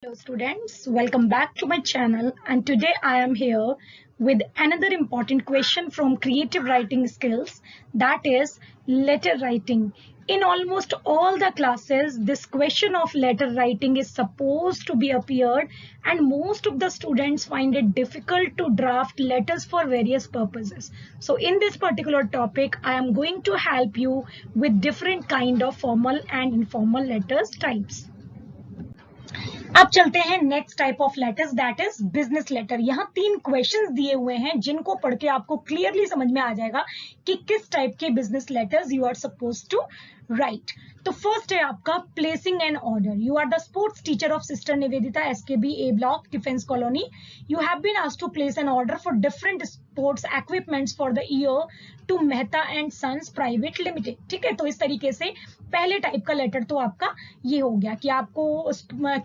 Hello students, welcome back to my channel, and today I am here with another important question from creative writing skills, that is letter writing. In almost all the classes, this question of letter writing is supposed to be appeared, and most of the students find it difficult to draft letters for various purposes. So in this particular topic, I am going to help you with different kind of formal and informal letters types. अब चलते हैं next type of letters, that is business letter. यहाँ 3 questions दिए हुए हैं जिनको पढ़ के आपको क्लियरली समझ में आ जाएगा कि किस टाइप के business letters you are suppose to write. तो फर्स्ट है आपका placing an order. You are the sports teacher of sister Nivedita SKB A block defence colony. You have been asked to place an order for different sports equipments for the year to Mehta and sons private limited. ठीक है, तो इस तरीके से पहले type का letter तो आपका ये हो गया कि आपको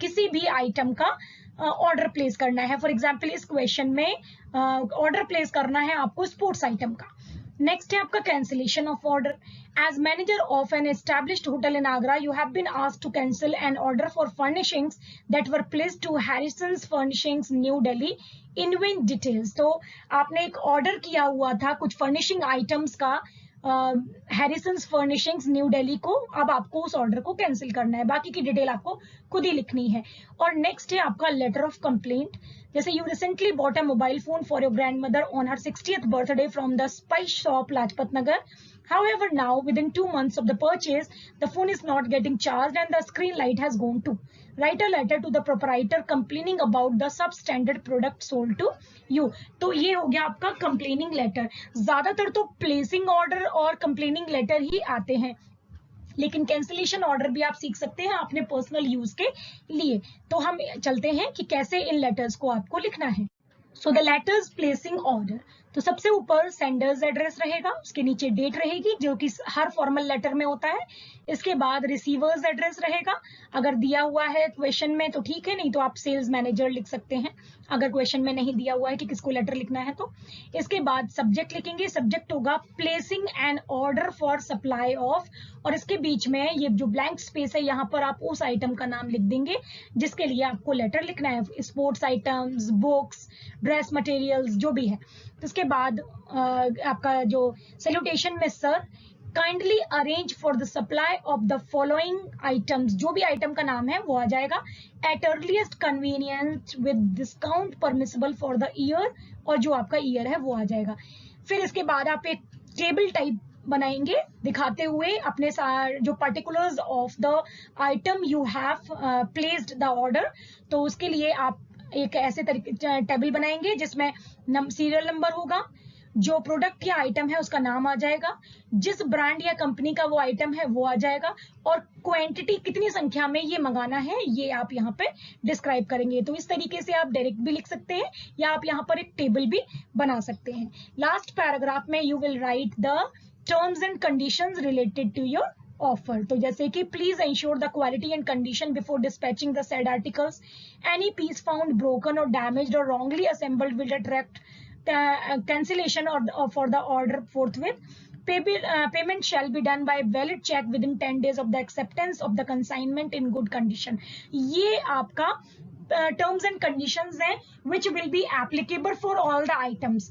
किसी भी आइटम का ऑर्डर प्लेस करना है। फॉर एग्जांपल इस क्वेश्चन में ऑर्डर प्लेस करना है आपको स्पोर्ट्स आइटम का। नेक्स्ट है आपका cancellation of order. As manager of an established hotel in Agra, you have been asked to cancel an order for furnishings that were placed to Harrisons furnishings New Delhi. इनविन details, तो आपने एक order किया हुआ था कुछ फर्निशिंग आइटम्स का हैरिसंस furnishings New Delhi को, अब आपको उस ऑर्डर को कैंसिल करना है। बाकी की डिटेल आपको खुद ही लिखनी है। और नेक्स्ट है आपका लेटर ऑफ कंप्लेंट। जैसे you recently bought a mobile phone for your grandmother on her 60th birthday from the spice shop Lajpat Nagar. However, now within 2 months of the purchase, the phone is not getting charged and the screen light has gone too. Write a letter to the proprietor complaining about the substandard product sold to you. तो ये हो गया आपका complaining letter। ज्यादातर तो placing order और complaining letter ही आते हैं, लेकिन कैंसिलेशन ऑर्डर भी आप सीख सकते हैं अपने पर्सनल यूज के लिए। तो हम चलते हैं कि कैसे इन लेटर्स को आपको लिखना है। So the letters placing order, तो सबसे ऊपर सेंडर्स एड्रेस रहेगा, उसके नीचे डेट रहेगी जो कि हर फॉर्मल लेटर में होता है। इसके बाद रिसीवर्स एड्रेस रहेगा, अगर दिया हुआ है क्वेश्चन में तो ठीक है, नहीं तो आप सेल्स मैनेजर लिख सकते हैं अगर क्वेश्चन में नहीं दिया हुआ है कि किसको लेटर लिखना है तो। इसके बाद सब्जेक्ट लिखेंगे, सब्जेक्ट होगा placing an order for supply of, और इसके बीच में ये जो ब्लैंक स्पेस है यहाँ पर आप उस आइटम का नाम लिख देंगे जिसके लिए आपको लेटर लिखना है। Sports items, books, dress materials जो भी है। तो इसके बाद आपका जो सैल्यूटेशन में sir kindly arrange for the supply of the following items, जो भी आइटम का नाम है वो आ जाएगा। At earliest convenience with discount permissible for the year, और जो आपका ईयर है वो आ जाएगा। फिर इसके बाद आप एक टेबल टाइप बनाएंगे दिखाते हुए अपने जो particulars of the item you have placed the order. तो उसके लिए आप एक ऐसे तरीके टेबल बनाएंगे जिसमें सीरियल नंबर होगा, जो प्रोडक्ट या आइटम है उसका नाम आ जाएगा, जिस ब्रांड या कंपनी का वो आइटम है वो आ जाएगा, और क्वांटिटी कितनी संख्या में ये मंगाना है ये आप यहाँ पे डिस्क्राइब करेंगे। तो इस तरीके से आप डायरेक्ट भी लिख सकते हैं या आप यहाँ पर एक टेबल भी बना सकते हैं। लास्ट पैराग्राफ में you will write the terms and conditions related to your offer. तो जैसे कि please ensure the quality and condition before dispatching the said articles. Any piece found broken और डैमेज्ड और wrongly assembled will attract cancellation or for the order forthwith. Payment shall be done by valid check within 10 days of the acceptance of the consignment in good condition. ये आपका terms and conditions हैं which will be applicable for all the items.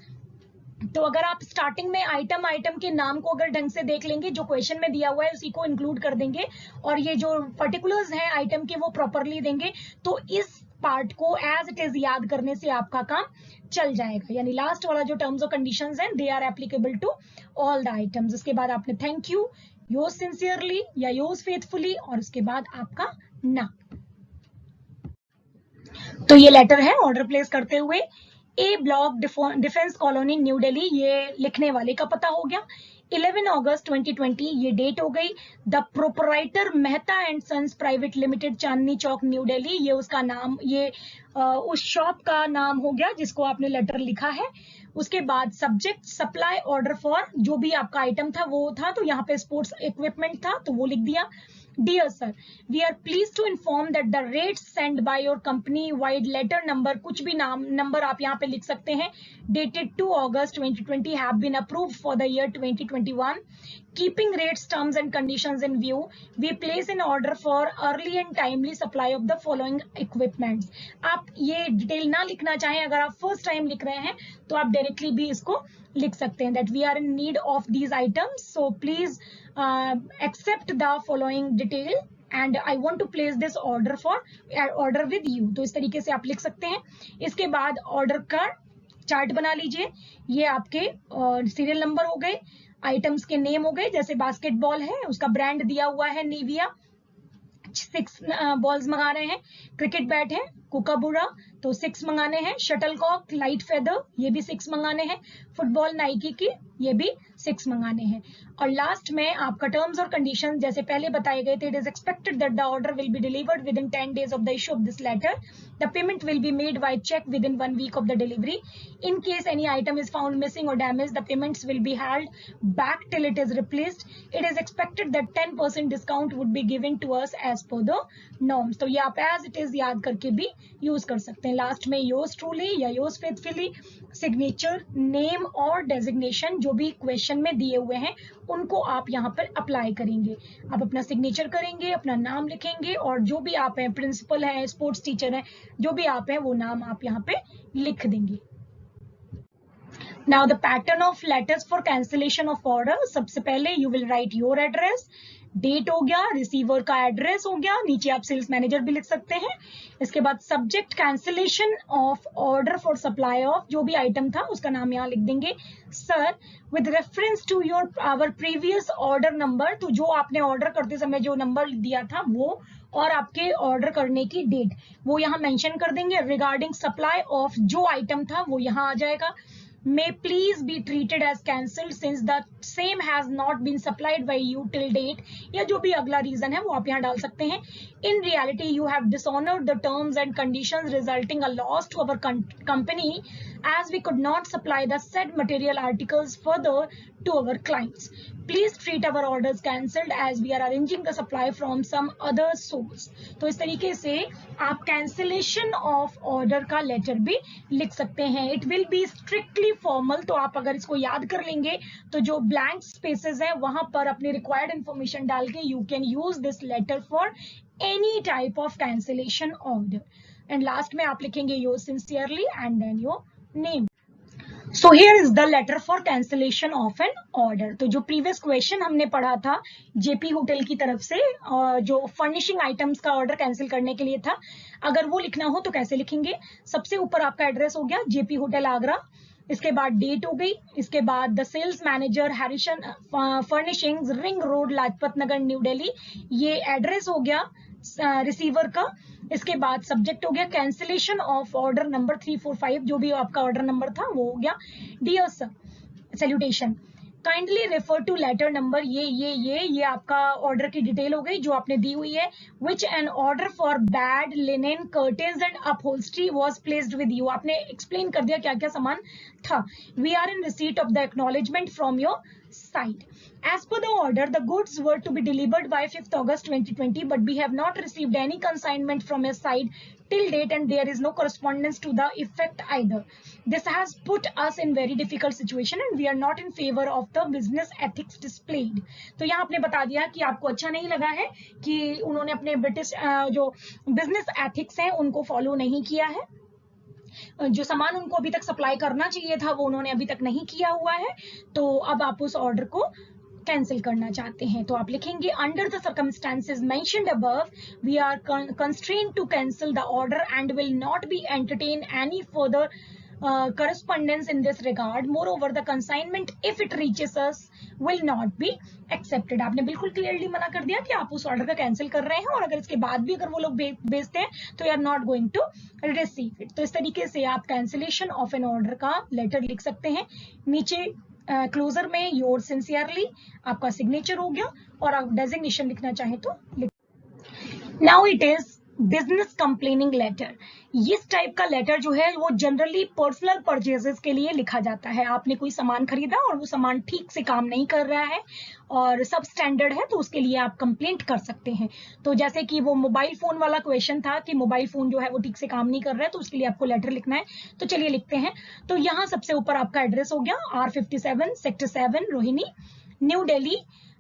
तो अगर आप starting में item के नाम को अगर ढंग से देख लेंगे, जो क्वेश्चन में दिया हुआ है उसी को इंक्लूड कर देंगे, और ये जो पर्टिकुलर्स हैं आइटम के वो प्रॉपरली देंगे, तो इस पार्ट को एज इट इज याद करने से आपका काम चल जाएगा। यानी लास्ट वाला जो टर्म्स और कंडीशंस हैं they are applicable to all the items. उसके बाद आपने थैंक यू, योर्स सिंसियरली या योर्स फेथफुली, और उसके बाद आपका नाम। तो ये लेटर है ऑर्डर प्लेस करते हुए A block defence colony New Delhi, ये लिखने वाले का पता हो गया। 11 अगस्त 2020 ये डेट हो गई। The proprietor Mehta and sons private limited, Chandni Chowk New Delhi, ये उसका नाम, ये उस शॉप का नाम हो गया जिसको आपने लेटर लिखा है। उसके बाद सब्जेक्ट सप्लाई ऑर्डर फॉर, जो भी आपका आइटम था वो था, तो यहाँ पे स्पोर्ट्स इक्विपमेंट था तो वो लिख दिया। Dear sir, we are pleased to inform that the rates sent by your company wide letter number, कुछ भी नाम नंबर आप यहाँ पे लिख सकते हैं, dated 2 August 2020 have been approved for the year 2021. Keeping rates, terms and conditions in view, we place an order for early and timely supply of the following equipments. आप ये डिटेल ना लिखना चाहें, अगर आप फर्स्ट टाइम लिख रहे हैं तो आप डायरेक्टली भी इसको लिख सकते हैं, that we are in need of these items, so please accept the following detail and I want to place this order with you. तो इस तरीके से आप लिख सकते हैं. इसके बाद ऑर्डर का चार्ट बना लीजिए. ये आपके सीरियल नंबर हो गए, आइटम्स के नेम हो गए, जैसे बास्केटबॉल है उसका ब्रांड दिया हुआ है निविया, 6 बॉल्स मंगा रहे हैं. क्रिकेट बैट है कोकाबुरा, तो 6 मंगाने हैं. शटलकॉक लाइट फेदर, ये भी 6 मंगाने हैं. फुटबॉल नाइकी की, ये भी 6 मंगाने हैं. और लास्ट में आपका टर्म्स और कंडीशन जैसे पहले बताए गए थे. It is expected that the order will be delivered within 10 days of the issue of this letter. The payment will be made by cheque within 1 week of the delivery. In case any item is found missing or damage, the payments will be held back till it is replaced. It is expected that 10% discount would be given to us as per the norms. तो ये आप as it is याद करके भी use कर सकते हैं. Last में योर्स ट्रूली या योर्स फेथफुली, सिग्नेचर, नेम और डेजिग्नेशन जो भी क्वेश्चन में दिए हुए हैं उनको आप यहाँ पर अप्लाई करेंगे. आप अपना सिग्नेचर करेंगे, अपना नाम लिखेंगे और जो भी आप हैं, प्रिंसिपल हैं, स्पोर्ट्स टीचर हैं, जो भी आप हैं वो नाम आप यहाँ पे लिख देंगे. Now the pattern of letters for cancellation of order. सबसे पहले you will write your address, date हो गया, रिसीवर का एड्रेस हो गया, नीचे आप सेल्स मैनेजर भी लिख सकते हैं. इसके बाद subject cancellation of order for supply of, जो भी आइटम था उसका नाम यहाँ लिख देंगे. Sir with reference to your our previous order number, तो जो आपने ऑर्डर करते समय जो नंबर दिया था वो और आपके ऑर्डर करने की डेट वो यहाँ मेंशन कर देंगे. रिगार्डिंग सप्लाई ऑफ जो आइटम था वो यहाँ आ जाएगा. May please be treated as cancelled since the same has not been supplied by you till date, या जो भी अगला रीजन है वो आप यहाँ डाल सकते हैं. In reality, you have dishonored the terms and conditions, resulting a loss to our company as we could not supply the said material articles further to our clients. Please treat our orders cancelled as we are arranging the supply from some other source. तो इस तरीके से आप cancellation of order का letter भी लिख सकते हैं. It will be strictly formal. तो आप अगर इसको याद कर लेंगे तो जो blank spaces हैं वहां पर अपनी required information डाल के you can use this letter for any type of cancellation order. And last में आप लिखेंगे yours sincerely and then your name. So here is the letter for cancellation of an order. तो जो previous question हमने पढ़ा था JP hotel की तरफ से जो फर्निशिंग आइटम्स का ऑर्डर कैंसिल करने के लिए था, अगर वो लिखना हो तो कैसे लिखेंगे. सबसे ऊपर आपका एड्रेस हो गया जेपी होटल आगरा, इसके बाद डेट हो गई, इसके बाद the sales manager Harrison furnishings ring road Lajpat Nagar New Delhi, ये एड्रेस हो गया रिसीवर का. इसके बाद सब्जेक्ट हो गया कैंसिलेशन ऑफ ऑर्डर नंबर 345, जो भी आपका ऑर्डर नंबर था वो हो गया. Dear sir salutation, kindly refer to letter number, ये आपका ऑर्डर की डिटेल हो गई जो आपने दी हुई है. Which an order for bed linen curtains and upholstery was placed with you, आपने एक्सप्लेन कर दिया क्या क्या सामान था. We are in receipt of the acknowledgement from your site. As per the order, the goods were to be delivered by 5th August 2020, but we have not received any consignment from your side till date and there is no correspondence to the effect either. This has put us in very difficult situation and we are not in favor of the business ethics displayed. तो यहाँ आपने बता दिया कि आपको अच्छा नहीं लगा है कि उन्होंने अपने ब्रिटिश जो बिजनेस एथिक्स हैं उनको फॉलो नहीं किया है. जो सामान उनको अभी तक सप्लाई करना चाहिए था वो उन्होंने अभी तक नहीं किया हुआ है, तो अब आप उस ऑर्डर को कैंसिल करना चाहते हैं. तो आप लिखेंगे under the circumstances mentioned above we are constrained to cancel the order and will not be entertain any further correspondence in this regard. Moreover, the consignment, if it reaches us, will not be accepted. आपने बिल्कुल clearly मना कर दिया कि आप उस order का cancel कर रहे हैं और अगर इसके बाद भी अगर वो लोग बेचते हैं तो you are not going to receive it. तो इस तरीके से आप कैंसिलेशन ऑफ एन ऑर्डर का लेटर लिख सकते हैं. नीचे क्लोजर में योर सिंसियरली आपका सिग्नेचर हो गया और आप डेजिग्नेशन लिखना चाहें तो लिख. Now it is business complaining letter. इस टाइप का लेटर जो है वो जनरली पर्सनल परचेजेस के लिए लिखा जाता है। आपने कोई सामान खरीदा और वो सामान ठीक से काम नहीं कर रहा है और सब स्टैंडर्ड है, तो उसके लिए आप कंप्लेंट कर सकते हैं। तो जैसे कि वो मोबाइल फोन वाला क्वेश्चन था कि मोबाइल फोन जो है वो ठीक से काम नहीं कर रहा है, तो उसके लिए आपको लेटर लिखना है। तो चलिए लिखते हैं। तो यहाँ सबसे ऊपर आपका एड्रेस हो गया R57 sector 7 Rohini, new Delhi,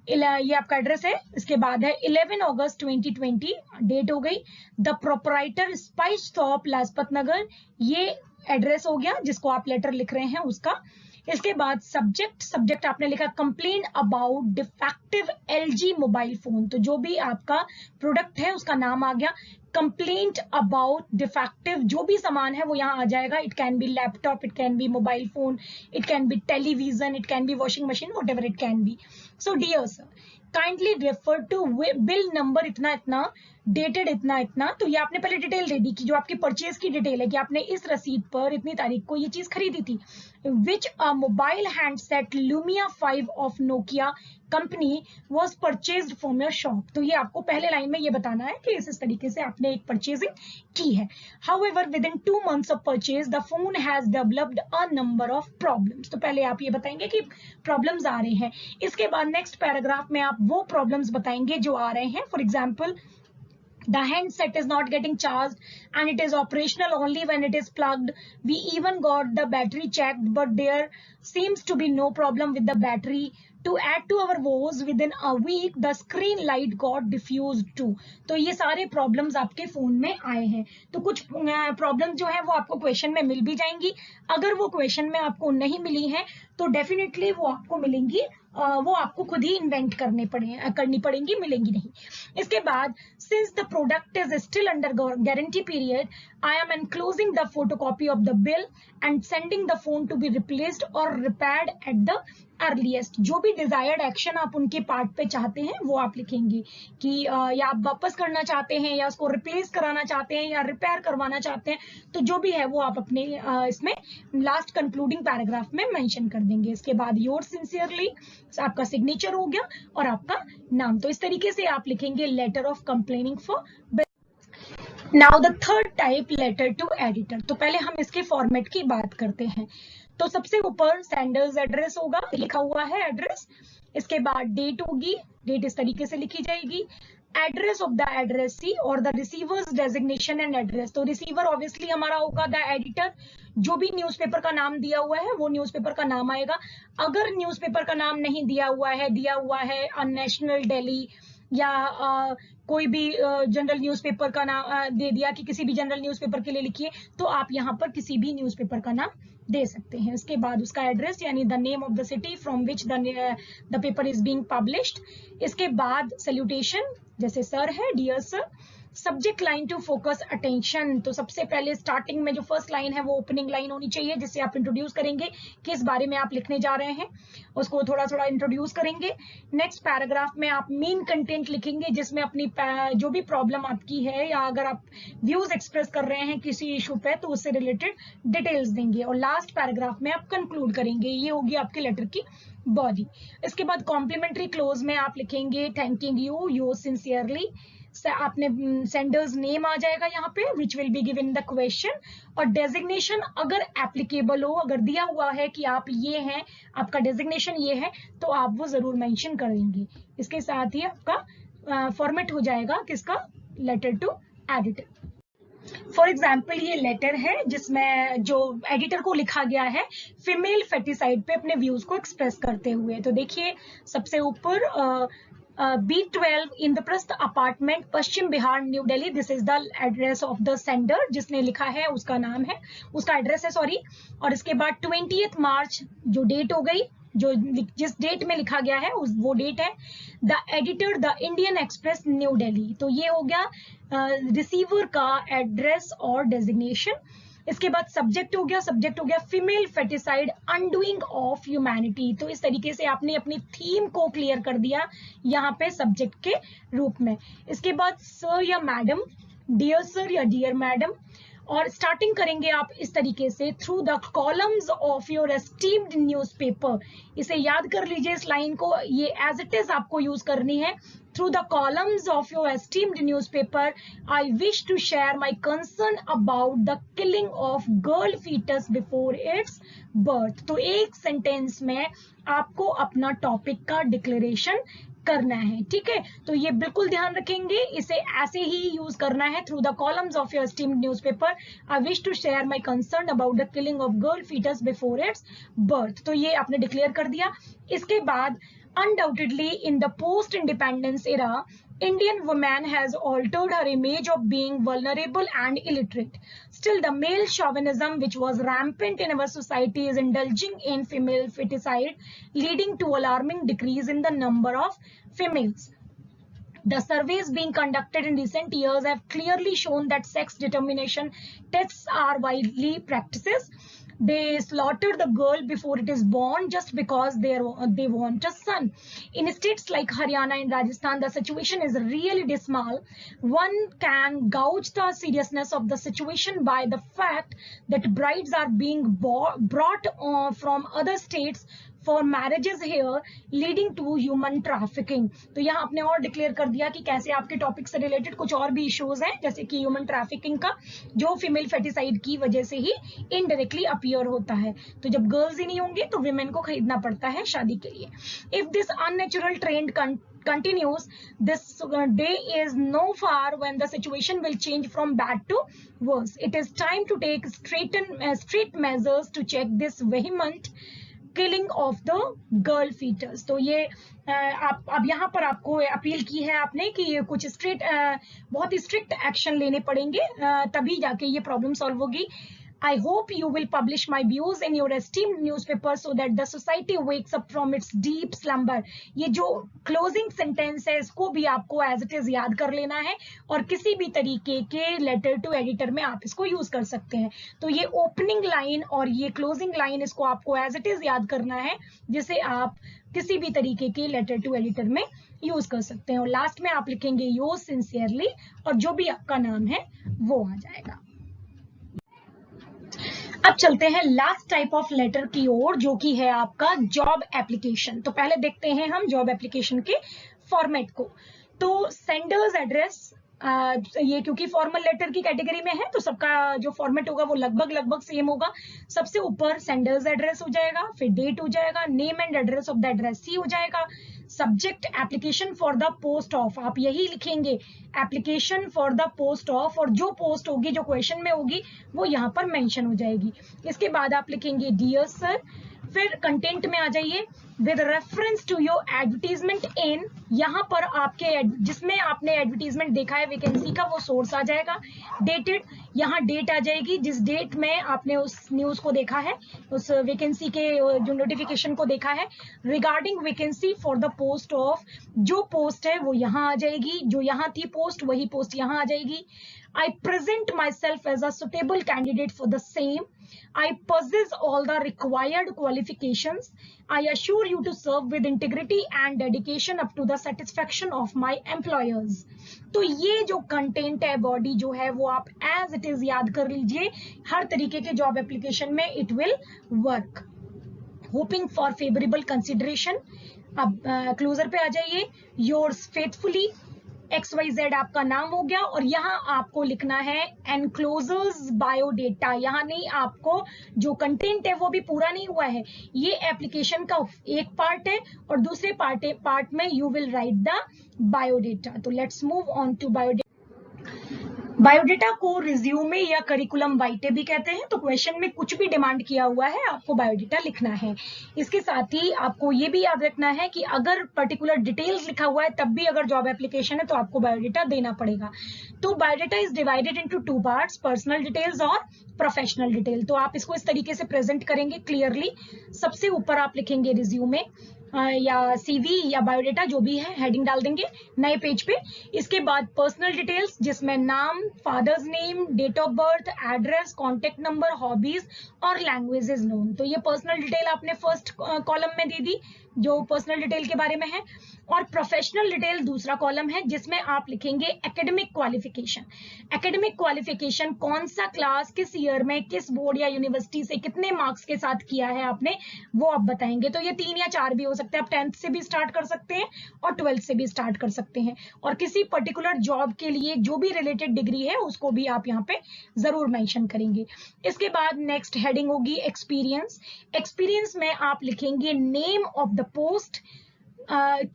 ये आपका एड्रेस है। इसके बाद है 11 अगस्त 2020 डेट हो गई। The proprietor spice shop Lajpat Nagar, ये एड्रेस हो गया जिसको आप लेटर लिख रहे हैं उसका। इसके बाद सब्जेक्ट आपने लिखा complain about defective LG mobile phone, तो जो भी आपका प्रोडक्ट है उसका नाम आ गया। कंप्लेंट अबाउट डिफेक्टिव, जो भी सामान है वो यहाँ आ जाएगा। It can be laptop, it can be mobile phone, it can be television, it can be washing machine, whatever it can be. So dear sir, kindly refer to bill number इतना इतना, dated इतना इतना। तो ये आपने पहले detail दे दी कि जो आपकी परचेज की डिटेल है कि आपने इस रसीद पर इतनी तारीख को ये चीज खरीदी थी। Which a mobile handset Lumia 5 of Nokia company was purchased from your shop. तो ये आपको पहले लाइन में ये बताना है कि इस तरीके से आपने एक परचेजिंग की है। However, within 2 months of purchase, the phone has developed a number of problems. तो पहले आप ये बताएंगे कि प्रॉब्लम्स आ रहे हैं। इसके बाद नेक्स्ट पैराग्राफ में आप वो प्रॉब्लम्स बताएंगे जो आ रहे हैं। For example, the handset is not getting charged and it is operational only when it is plugged. We even got the battery checked, but there seems to be no problem with the battery. To add to our woes, within a week the screen light got diffused too. तो ये सारे problems आपके phone में आए हैं। तो कुछ problem जो है वो आपको क्वेश्चन में मिल भी जाएंगी। अगर वो क्वेश्चन में आपको नहीं मिली है तो डेफिनेटली वो आपको मिलेंगी, वो आपको खुद ही इन्वेंट करनी पड़ेंगी, मिलेंगी नहीं। इसके बाद, since the product is still under guarantee period, I am enclosing the photocopy of the bill and sending the phone to be replaced or repaired at the earliest. जो भी डिजायर्ड एक्शन आप उनके पार्ट पे चाहते हैं वो आप लिखेंगे कि या आप वापस करना चाहते हैं या उसको रिप्लेस कराना चाहते हैं या रिपेयर करवाना चाहते हैं। तो जो भी है वो आप अपने इसमें लास्ट कंक्लूडिंग पैराग्राफ में मेंशन कर देंगे। इसके बाद योर सिंसियरली, आपका सिग्नेचर हो गया और आपका नाम। तो इस तरीके से आप लिखेंगे letter of complaining for. Now the third type, letter to editor. तो पहले हम इसके फॉर्मेट की बात करते हैं। तो सबसे ऊपर सेंडर्स एड्रेस होगा, लिखा हुआ है एड्रेस। इसके बाद डेट होगी, डेट इस तरीके से लिखी जाएगी। एड्रेस ऑफ द एड्रेसी और the receiver's designation and address. तो रिसीवर ऑब्वियसली हमारा होगा द एडिटर। जो भी न्यूज़पेपर का नाम दिया हुआ है वो न्यूज़पेपर का नाम आएगा। अगर न्यूज़पेपर का नाम नहीं दिया हुआ है नेशनल दिल्ली या कोई भी जनरल न्यूज़पेपर का नाम दे दिया कि किसी भी जनरल न्यूज़पेपर के लिए लिखिए, तो आप यहाँ पर किसी भी न्यूज़पेपर का नाम दे सकते हैं। इसके बाद उसका एड्रेस यानी the name of the city from which the paper is being published. इसके बाद सैल्यूटेशन, जैसे सर है, dear sir. Subject line to focus attention. तो सबसे पहले स्टार्टिंग में जो फर्स्ट लाइन है वो ओपनिंग लाइन होनी चाहिए, जिससे आप इंट्रोड्यूस करेंगे किस बारे में आप लिखने जा रहे हैं, उसको थोड़ा थोड़ा इंट्रोड्यूस करेंगे। नेक्स्ट पैराग्राफ में आप मेन कंटेंट लिखेंगे जिसमें अपनी जो भी प्रॉब्लम आपकी है या अगर आप व्यूज एक्सप्रेस कर रहे हैं किसी इशू पे तो उससे रिलेटेड डिटेल्स देंगे। और लास्ट पैराग्राफ में आप कंक्लूड करेंगे। ये होगी आपके लेटर की बॉडी। इसके बाद कॉम्प्लीमेंट्री क्लोज में आप लिखेंगे थैंकिंग यू सिंसियरली। आपने सेंडर्स नेम आ जाएगा यहाँ पे which will be given in the question. और डेजिग्नेशन अगर एप्लीकेबल हो, अगर दिया हुआ है कि आप ये हैं, आपका डेजिग्नेशन ये है, तो आप वो जरूर मेंशन कर देंगे। इसके साथ ही आपका फॉर्मेट हो जाएगा किसका, letter to editor. For example ये लेटर है जिसमें जो एडिटर को लिखा गया है फीमेल फेटिसाइड पे अपने व्यूज को एक्सप्रेस करते हुए। तो देखिए सबसे ऊपर B12 Indraprastha apartment, Paschim Bihar, new Delhi. This is the address of the sender, जिसने लिखा है उसका नाम है, उसका एड्रेस है, सॉरी। और इसके बाद 20 मार्च जो डेट हो गई, जो जिस डेट में लिखा गया है वो डेट है। The editor the Indian express new Delhi. तो ये हो गया रिसीवर का एड्रेस और डेजिग्नेशन। इसके बाद सब्जेक्ट हो गया female foeticide undoing of humanity. तो इस तरीके से आपने अपनी थीम को क्लियर कर दिया यहाँ पे सब्जेक्ट के रूप में। इसके बाद सर या मैडम, डियर सर या डियर मैडम। और स्टार्टिंग करेंगे आप इस तरीके से, through the columns of your esteemed newspaper. इसे याद कर लीजिए इस लाइन को, ये एज इट इज आपको यूज करनी है। Through the columns of your esteemed newspaper, I wish to share my concern about the killing of girl fetus before its birth। तो एक सेंटेंस में आपको अपना टॉपिक का डिक्लेरेशन करना है, ठीक है। तो ये बिल्कुल ध्यान रखेंगे, इसे ऐसे ही यूज करना है। Through the columns of your esteemed newspaper, I wish to share my concern about the killing of girl fetus before its birth। तो ये आपने डिक्लेयर कर दिया। इसके बाद undoubtedly in the post-independence era, Indian woman has altered her image of being vulnerable and illiterate. Still, the male chauvinism which was rampant in our society is indulging in female feticide, leading to alarming decrease in the number of females. The surveys being conducted in recent years have clearly shown that sex determination tests are widely practiced. They slaughter the girl before it is born just because they want a son. In states like Haryana and Rajasthan, the situation is really dismal. One can gauge the seriousness of the situation by the fact that brides are being brought from other states for marriages here, leading to human trafficking। तो यहाँ आपने और declare कर दिया कि कैसे आपके topic से रिलेटेड कुछ और भी इश्यूज हैं, जैसे कि ह्यूमन ट्रैफिकिंग का, जो फीमेल फेटिसाइड की वजह से ही इनडायरेक्टली अपीयर होता है। तो जब गर्ल्स ही नहीं होंगे तो विमेन को खरीदना पड़ता है शादी के लिए। If this unnatural trend continues, this day is no far when the situation will change from bad to worse. It is time to take strict measures to check this vehement killing of the girl fetus। तो ये आप अब यहाँ पर आपको appeal की है आपने कि ये कुछ बहुत ही स्ट्रिक्ट एक्शन लेने पड़ेंगे, तभी जाके ये प्रॉब्लम सॉल्व होगी। I hope you will publish my views in your esteemed newspaper so that the society wakes up from its deep slumber। ये जो क्लोजिंग सेंटेंस है इसको भी आपको एज इट इज याद कर लेना है, और किसी भी तरीके के लेटर टू एडिटर में आप इसको यूज कर सकते हैं। तो ये ओपनिंग लाइन और ये क्लोजिंग लाइन, इसको आपको एज इट इज याद करना है, जिसे आप किसी भी तरीके के लेटर टू एडिटर में यूज कर सकते हैं। और लास्ट में आप लिखेंगे योर्स सिंसियरली, और जो भी आपका नाम है वो आ जाएगा। अब चलते हैं लास्ट टाइप ऑफ लेटर की ओर, जो कि है आपका जॉब एप्लीकेशन। तो पहले देखते हैं हम जॉब एप्लीकेशन के फॉर्मेट को। तो सेंडर्स एड्रेस, ये क्योंकि फॉर्मल लेटर की कैटेगरी में है तो सबका जो फॉर्मेट होगा वो लगभग सेम होगा। सबसे ऊपर सेंडर्स एड्रेस हो जाएगा, फिर डेट हो जाएगा, name and address of the addressee हो जाएगा, subject application for the post of, आप यही लिखेंगे application for the post of, और जो पोस्ट होगी जो क्वेश्चन में होगी वो यहाँ पर मेंशन हो जाएगी। इसके बाद आप लिखेंगे डियर सर, फिर कंटेंट में आ जाइए, with reference to your advertisement in, यहाँ पर आपके जिसमें आपने एडवर्टीजमेंट देखा है वैकेंसी का वो सोर्स आ जाएगा। डेटेड, यहाँ डेट आ जाएगी जिस डेट में आपने उस न्यूज को देखा है, उस वैकेंसी के जो नोटिफिकेशन को देखा है। Regarding vacancy for the post of, जो पोस्ट है वो यहाँ आ जाएगी, जो यहाँ थी पोस्ट वही पोस्ट यहाँ आ जाएगी। I present myself as a suitable candidate for the same. I possess all the required qualifications. I assure you to serve with integrity and dedication up to the satisfaction of my employers। तो ये जो content है, body जो है वो आप as it is याद कर लीजिए, हर तरीके के जॉब एप्लीकेशन में it will work. Hoping for favourable consideration. अब क्लोजर पे आ जाइए, योर्स फेथफुली XYZ आपका नाम हो गया, और यहाँ आपको लिखना है एनक्लोजर्स बायोडेटा। यहाँ नहीं, आपको जो कंटेंट है वो भी पूरा नहीं हुआ है, ये एप्लीकेशन का एक पार्ट है और दूसरे पार्ट में you will write the biodata. तो let's move on to biodata. Biodata को रिज्यूमे या करिकुलम वाइटे भी कहते हैं। तो क्वेश्चन में कुछ भी डिमांड किया हुआ है आपको बायोडेटा लिखना है। इसके साथ ही आपको ये भी याद रखना है कि अगर पर्टिकुलर डिटेल्स लिखा हुआ है तब भी अगर जॉब एप्लीकेशन है तो आपको बायोडेटा देना पड़ेगा। तो biodata is divided into two parts, personal details और प्रोफेशनल डिटेल। तो आप इसको इस तरीके से प्रेजेंट करेंगे क्लियरली। सबसे ऊपर आप लिखेंगे रिज्यूमे या सीवी या बायोडेटा, जो भी है हेडिंग डाल देंगे नए पेज पे। इसके बाद पर्सनल डिटेल्स, जिसमें नाम, father's name, date of birth, address, contact number, hobbies और लैंग्वेजेस नोन। तो ये पर्सनल डिटेल आपने फर्स्ट कॉलम में दे दी। जो पर्सनल डिटेल के बारे में है, और प्रोफेशनल डिटेल दूसरा कॉलम है जिसमें आप लिखेंगे एकेडमिक क्वालिफिकेशन। एकेडमिक क्वालिफिकेशन कौन सा क्लास, किस ईयर में, किस बोर्ड या यूनिवर्सिटी से कितने मार्क्स के साथ किया है आपने, वो आप बताएंगे। तो ये 3 या 4 भी हो सकते हैं, आप 10th से भी स्टार्ट कर सकते हैं और 12th से भी स्टार्ट कर सकते हैं, और किसी पर्टिकुलर जॉब के लिए जो भी रिलेटेड डिग्री है उसको भी आप यहाँ पे जरूर मेंशन करेंगे। इसके बाद नेक्स्ट हेडिंग होगी एक्सपीरियंस। एक्सपीरियंस में आप लिखेंगे नेम ऑफ द पोस्ट,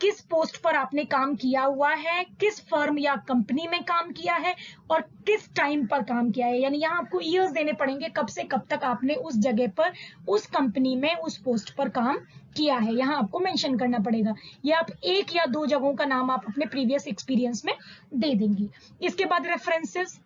किस पोस्ट पर आपने काम किया हुआ है, किस फर्म या कंपनी में काम किया है, और किस टाइम पर काम किया है। यानी यहाँ आपको ईयर्स देने पड़ेंगे, कब से कब तक आपने उस जगह पर, उस कंपनी में, उस पोस्ट पर काम किया है, यहाँ आपको मेंशन करना पड़ेगा। ये आप 1 या 2 जगहों का नाम आप अपने प्रीवियस एक्सपीरियंस में दे देंगे। इसके बाद रेफरेंसेस।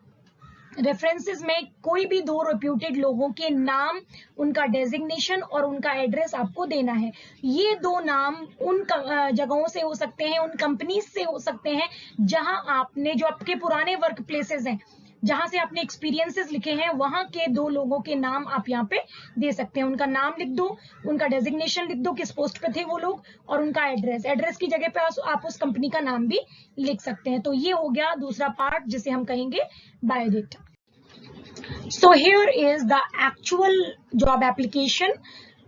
रेफरेंसेस में कोई भी 2 रेप्यूटेड लोगों के नाम, उनका डेजिग्नेशन और उनका एड्रेस आपको देना है। ये 2 नाम उन जगहों से हो सकते हैं, उन कंपनीज से हो सकते हैं जहां आपने, जो आपके पुराने वर्क प्लेसेस हैं, जहां से आपने एक्सपीरियंसेस लिखे हैं, वहां के 2 लोगों के नाम आप यहाँ पे दे सकते हैं। उनका नाम लिख दो, उनका डेजिग्नेशन लिख दो, किस पोस्ट पे थे वो लोग, और उनका एड्रेस। एड्रेस की जगह पे आप उस कंपनी का नाम भी लिख सकते हैं। तो ये हो गया दूसरा पार्ट जिसे हम कहेंगे biodata. So here is the actual job application.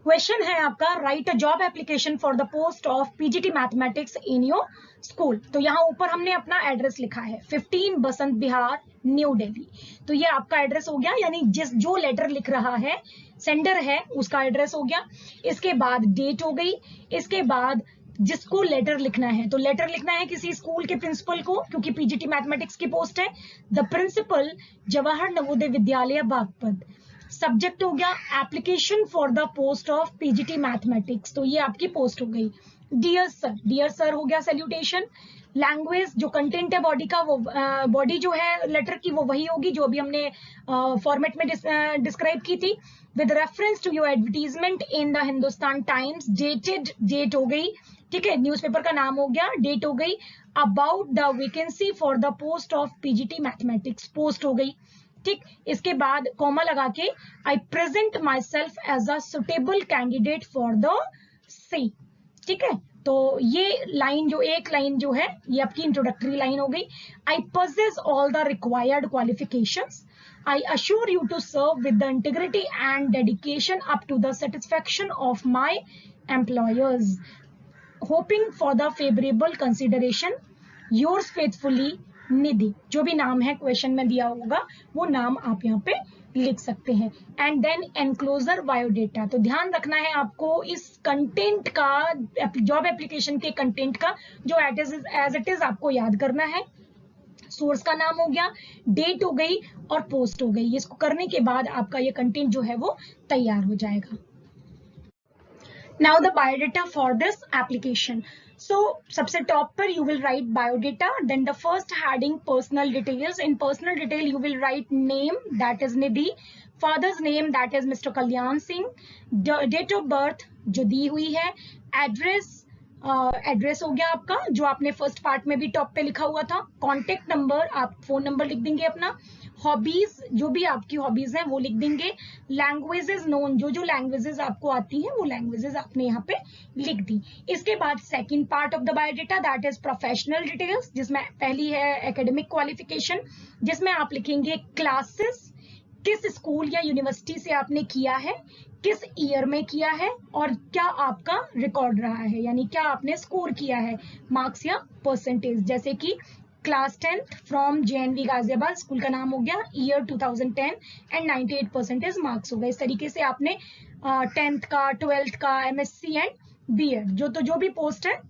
Question है आपका, right a job application for the post of PGT mathematics in your school. तो यहाँ ऊपर हमने अपना एड्रेस लिखा है 15 बसंत विहार, न्यू दिल्ली। तो ये आपका एड्रेस हो गया, यानी जो लेटर लिख रहा है, सेंडर है, उसका एड्रेस हो गया। इसके बाद डेट हो गई। इसके बाद जिसको लेटर लिखना है, तो लेटर लिखना है किसी स्कूल के प्रिंसिपल को, क्योंकि पीजीटी मैथमेटिक्स की पोस्ट है। The principal Jawahar Navodaya Vidyalaya Baghpat. Subject हो गया application for the post of PGT mathematics, तो ये आपकी पोस्ट हो गई। डियर सर, डियर सर हो गया सैल्यूटेशन। लैंग्वेज, जो कंटेंट है बॉडी का, वो बॉडी जो है लेटर की वो वही होगी जो अभी हमने फॉर्मेट में डिस्क्राइब की थी। With reference to your advertisement in the Hindustan times, dated, date हो गई, ठीक है, न्यूज़पेपर का नाम हो गया, डेट हो गई। About the vacancy for the post of PGT mathematics, post हो गई, ठीक। इसके बाद कॉमा लगा के I present myself as a suitable candidate for the C, ठीक है। तो ये लाइन, जो एक लाइन जो है, ये आपकी इंट्रोडक्टरी लाइन हो गई। आई possess all the required qualifications, I assure you to serve with the integrity and dedication up to the satisfaction of my employers, hoping for the favorable consideration, yours faithfully निधि। जो भी नाम है question में दिया होगा वो नाम आप यहाँ पे लिख सकते हैं। And then enclosure biodata. तो ध्यान रखना है आपको इस कंटेंट का, जॉब एप्लीकेशन के कंटेंट का, जो एज इट इज आपको याद करना है। सोर्स का नाम हो गया, डेट हो गई और पोस्ट हो गई। इसको करने के बाद आपका ये कंटेंट जो है वो तैयार हो जाएगा। Now the biodata for this application. So सबसे टॉप पर you will write biodata, then the first heading personal details. In personal detail you will write name, that is Nidhi, father's name, that is Mr. Kalyan Singh, date of birth जो दी हुई है, address, address हो गया आपका जो आपने first part में भी टॉप पे लिखा हुआ था, कॉन्टेक्ट नंबर, आप फोन नंबर लिख देंगे अपना, हॉबीज, जो भी आपकी हॉबीज हैं वो लिख देंगे, लैंग्वेजेस नोन, जो लैंग्वेजेस आपको आती हैं वो लैंग्वेजेस आपने यहाँ पे लिख दी। इसके बाद second part of the biodata, that is professional details, जिसमें पहली है एकेडमिक क्वालिफिकेशन, जिसमें आप लिखेंगे क्लासेस, किस स्कूल या यूनिवर्सिटी से आपने किया है, किस ईयर में किया है, और क्या आपका रिकॉर्ड रहा है, यानी क्या आपने स्कोर किया है, मार्क्स या परसेंटेज। जैसे कि class 10th from JNV Ghaziabad, school का नाम हो गया, ईयर 2010 एंड 98% मार्क्स हो गए। इस तरीके से आपने 10th का, 12th का, MSc एंड BEd, जो भी पोस्ट है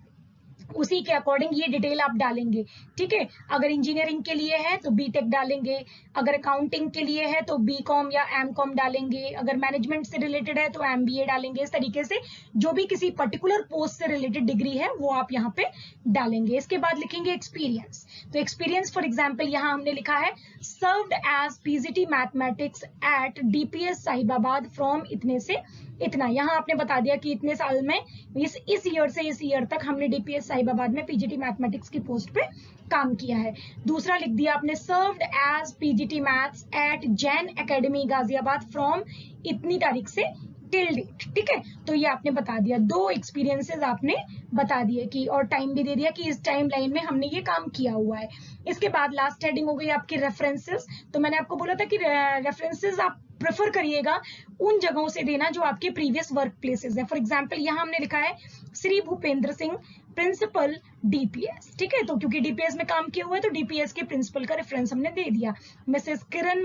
उसी के अकॉर्डिंग ये डिटेल आप डालेंगे, ठीक है। अगर इंजीनियरिंग के लिए है तो बीटेक डालेंगे, अगर अकाउंटिंग के लिए है तो बीकॉम या एमकॉम डालेंगे, अगर मैनेजमेंट से रिलेटेड है तो MBA डालेंगे। इस तरीके से जो भी किसी पर्टिकुलर पोस्ट से रिलेटेड डिग्री है वो आप यहाँ पे डालेंगे। इसके बाद लिखेंगे एक्सपीरियंस। तो एक्सपीरियंस फॉर एग्जाम्पल यहाँ हमने लिखा है served as PGT mathematics at DPS Sahibabad from इतने से इतना। यहाँ आपने बता दिया कि इतने साल में, इस ईयर से इस ईयर तक हमने DPS साहिबाबाद में पीजीटी मैथमेटिक्स की पोस्ट पे काम किया है। दूसरा लिख दिया आपने served as PGT maths at Jain academy Ghaziabad from इतनी तारीख से टिल डेट, ठीक है। तो ये आपने बता दिया, 2 एक्सपीरियंसेस आपने बता दिए कि, और टाइम भी दे दिया कि इस टाइम लाइन में हमने ये काम किया हुआ है। इसके बाद लास्ट हेडिंग हो गई आपकी रेफरेंसेस। तो मैंने आपको बोला था कि रेफरेंसेस आप प्रेफर करिएगा उन जगहों से देना जो आपके प्रीवियस वर्क प्लेसेस है। फॉर एग्जाम्पल यहाँ हमने लिखा है श्री भूपेंद्र सिंह प्रिंसिपल डीपीएस, ठीक है। तो क्योंकि डीपीएस में काम किया हुआ है तो डीपीएस के प्रिंसिपल का रेफरेंस हमने दे दिया। मिसेस किरण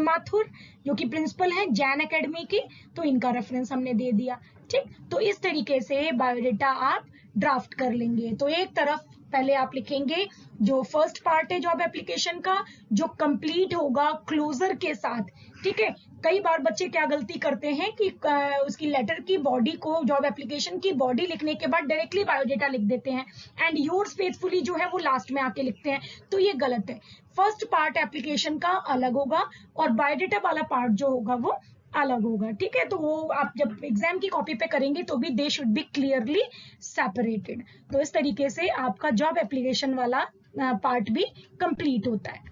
माथुर जो कि प्रिंसिपल है जैन एकेडमी की, तो इनका रेफरेंस हमने दे दिया, ठीक। तो इस तरीके से बायोडेटा आप ड्राफ्ट कर लेंगे। तो एक तरफ पहले आप लिखेंगे जो फर्स्ट पार्ट है जॉब एप्लीकेशन का, जो कंप्लीट होगा क्लोजर के साथ, ठीक है। कई बार बच्चे क्या गलती करते हैं कि उसकी लेटर की बॉडी को, जॉब एप्लीकेशन की बॉडी लिखने के बाद डायरेक्टली बायोडेटा लिख देते हैं एंड योर्स फेथफुली जो है वो लास्ट में आके लिखते हैं, तो ये गलत है। फर्स्ट पार्ट एप्लीकेशन का अलग होगा और बायोडेटा वाला पार्ट जो होगा वो अलग होगा, ठीक है। तो वो आप जब एग्जाम की कॉपी पे करेंगे तो भी they should be clearly separated. तो इस तरीके से आपका जॉब एप्लीकेशन वाला पार्ट भी कंप्लीट होता है।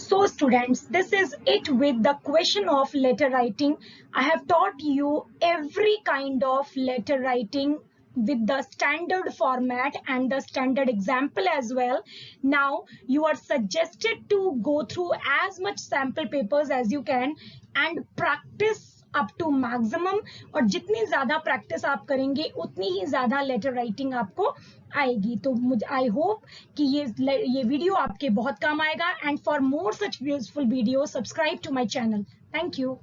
So students, this is it with the question of letter writing. I have taught you every kind of letter writing with the standard format and the standard example as well. Now you are suggested to go through as much sample papers as you can and practice up to maximum. और जितनी ज्यादा practice आप करेंगे उतनी ही ज्यादा letter writing आपको आएगी। तो मुझे आई होप कि ये वीडियो आपके बहुत काम आएगा। And for more such useful video subscribe to my channel. Thank you.